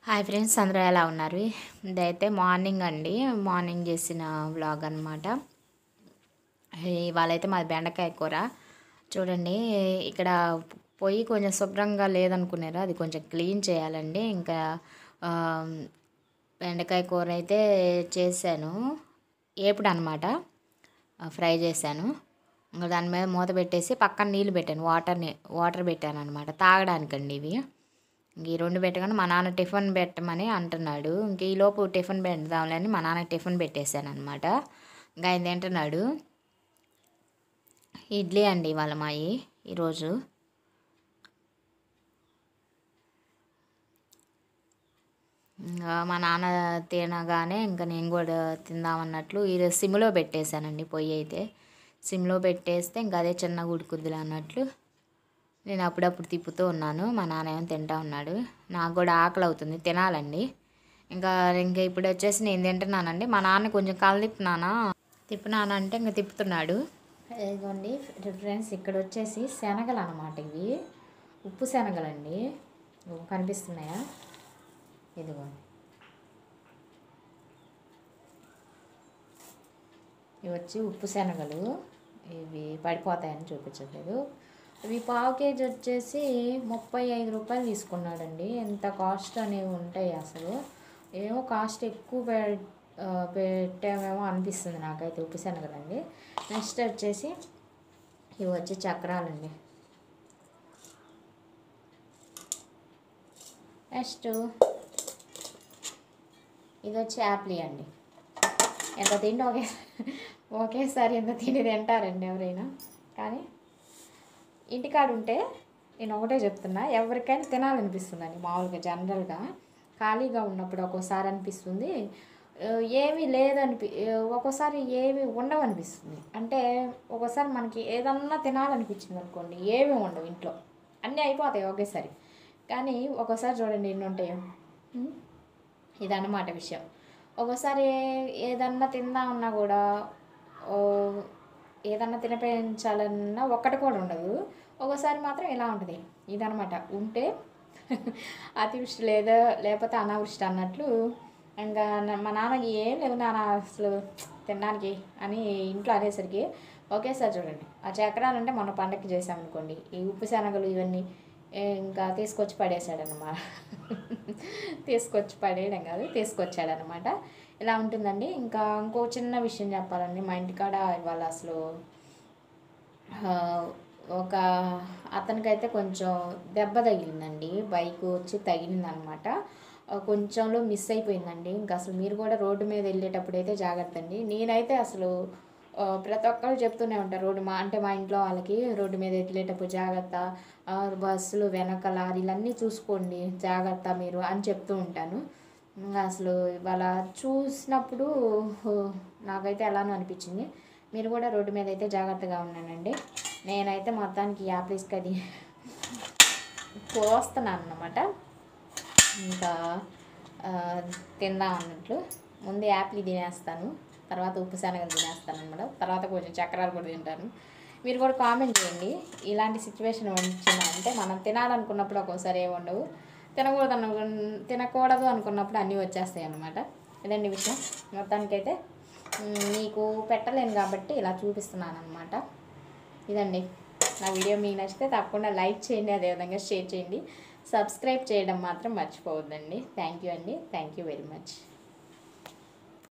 Hi friends, అందరూ ఎలా ఉన్నారు? ఇదైతే మార్నింగ్ అండి, మార్నింగ్ చేసిన వ్లాగ్ అనమాట. ఇవాళైతే మాది బెండకాయ కూర. చూడండి, ఇక్కడ పొయ్యి కొంచెం శుభ్రంగా లేదనుకున్నారు, అది కొంచెం క్లీన్ చేయాలండి. ఇంకా బెండకాయ కూర అయితే చేశాను, ఏపుడు అనమాట, ఫ్రై చేశాను. ఇంకా దాని మీద మూత పెట్టేసి పక్కన నీళ్ళు పెట్టాను, వాటర్ పెట్టాను అనమాట, తాగడానికండి ఇవి. ఇంక ఈ రెండు పెట్టగానే మా నాన్న టిఫిన్ పెట్టమని అంటున్నాడు. ఇంక ఈలోపు టిఫిన్ పెడదాంలేని మా నాన్న టిఫిన్ పెట్టేశాను అనమాట. ఇంకా ఆయన తింటున్నాడు. ఇడ్లీ అండి ఇవాళ మాయి ఈరోజు. ఇంకా మా నాన్న తినగానే ఇంకా నేను కూడా తిందామన్నట్లు ఈరోజు సిమ్లో పెట్టేశానండి. పొయ్యి అయితే సిమ్లో పెట్టేస్తే ఇంకా అదే చిన్నగా ఉడుకుద్దులు అన్నట్లు నేను అప్పుడప్పుడు తిప్పుతూ ఉన్నాను. మా నాన్న ఏమో తింటా ఉన్నాడు. నాకు కూడా ఆకలి అవుతుంది, తినాలండి. ఇంకా ఇప్పుడు వచ్చేసి నేను తింటున్నానండి. మా నాన్న కొంచెం కళ్ళు తిప్పినానంటే ఇంకా తిప్పుతున్నాడు. ఇదిగోండి ఫ్రెండ్స్, ఇక్కడ వచ్చేసి శనగలు అన్నమాట. ఇవి ఉప్పు శనగలండి, కనిపిస్తున్నాయా? ఇదిగోండి, ఇవి వచ్చి ఉప్పు శనగలు. ఇవి పడిపోతాయని చూపించట్లేదు. ఇవి పావు కేజీ వచ్చేసి 35 రూపాయలు తీసుకున్నాడండి. ఎంత కాస్ట్ అనేవి ఉంటాయి అసలు. ఏమో కాస్ట్ ఎక్కువ పెట్టామేమో అనిపిస్తుంది నాకైతే. ఉప్పు శనగలండి. నెక్స్ట్ వచ్చేసి ఇవి వచ్చి చక్రాలండి. నెక్స్ట్ ఇది వచ్చి యాప్లీ అండి. ఎంత తిండి ఒకేసారి ఎంత తిండి తింటారండి ఎవరైనా. కానీ ఇంటికాడ ఉంటే నేను ఒకటే చెప్తున్నా, ఎవరికైనా తినాలనిపిస్తుందండి. మామూలుగా జనరల్గా ఖాళీగా ఉన్నప్పుడు ఒక్కోసారి అనిపిస్తుంది, ఏమీ ఒక్కోసారి ఏమి ఉండవనిపిస్తుంది. అంటే ఒక్కోసారి మనకి ఏదన్నా తినాలనిపించింది అనుకోండి, ఏమీ ఉండవు ఇంట్లో, అన్నీ అయిపోతాయి ఒకేసారి. కానీ ఒక్కోసారి చూడండి ఎన్ని ఉంటాయో. ఇదన్నమాట విషయం. ఒక్కోసారి ఏదన్నా తిందామన్నా కూడా, ఏదన్నా తినిపించాలన్నా ఒక్కటి కూడా ఉండదు. ఒక్కోసారి మాత్రం ఇలా ఉంటుంది. ఇదనమాట. ఉంటే అతివృష్టి లేకపోతే అనావృష్టి అన్నట్లు. ఇంకా మా నాన్నకి ఏం లేవు నాన్న అసలు తినడానికి అని ఇంట్లో అనేసరికి ఒకేసారి చూడండి, ఆ చక్రాలు అంటే మొన్న పండగకి చేసామనుకోండి, ఈ ఉప్పు శనగలు ఇవన్నీ ఇంకా తీసుకొచ్చి పడేసాడనమాట. పడేయడం కాదు, తీసుకొచ్చాడనమాట. ఇలా ఉంటుందండి. ఇంకా ఇంకో చిన్న విషయం చెప్పాలండి. మా ఇంటికాడ ఇవాళ అసలు ఒక అతనికైతే కొంచెం దెబ్బ తగిలిందండి. బైక్ వచ్చి తగిలిందనమాట. కొంచెంలో మిస్ అయిపోయిందండి. ఇంకా అసలు మీరు కూడా రోడ్డు మీద వెళ్ళేటప్పుడు అయితే జాగ్రత్త అండి. నేనైతే అసలు ప్రతి ఒక్కరు చెప్తూనే ఉంటారు, మా ఇంట్లో వాళ్ళకి రోడ్డు మీద వెళ్ళేటప్పుడు జాగ్రత్త, బస్సులు వెనక లారీలన్నీ చూసుకోండి జాగ్రత్త మీరు అని చెప్తూ ఉంటాను. అసలు ఇవాళ చూసినప్పుడు నాకైతే ఎలానో అనిపించింది. మీరు కూడా రోడ్డు మీద అయితే జాగ్రత్తగా ఉన్నానండి. నేనైతే మొత్తానికి యాప్లీస్కి అది కోస్తున్నాను అన్నమాట. ఇంకా తిందాం అన్నట్లు. ముందు యాప్లీ తినేస్తాను, తర్వాత ఉప్పు శనగలు తినేస్తాను అనమాట. తర్వాత కొంచెం చక్రాలు కూడా తింటాను. మీరు కూడా కామెంట్ చేయండి, ఇలాంటి సిచ్యువేషన్ వచ్చిందంటే మనం తినాలనుకున్నప్పుడు ఒక్కోసారి ఏమి ఉండవు, తినకూడదు అనుకున్నప్పుడు అన్నీ వచ్చేస్తాయి అన్నమాట. ఇదండి విషయం. మొత్తానికైతే మీకు పెట్టలేను కాబట్టి ఇలా చూపిస్తున్నాను అనమాట. ఇదండి నా వీడియో. మీకు నచ్చితే తప్పకుండా లైక్ చేయండి, అదేవిధంగా షేర్ చేయండి, సబ్స్క్రైబ్ చేయడం మాత్రం మర్చిపోవద్దండి. థ్యాంక్ యూ అండి. Thank you very much.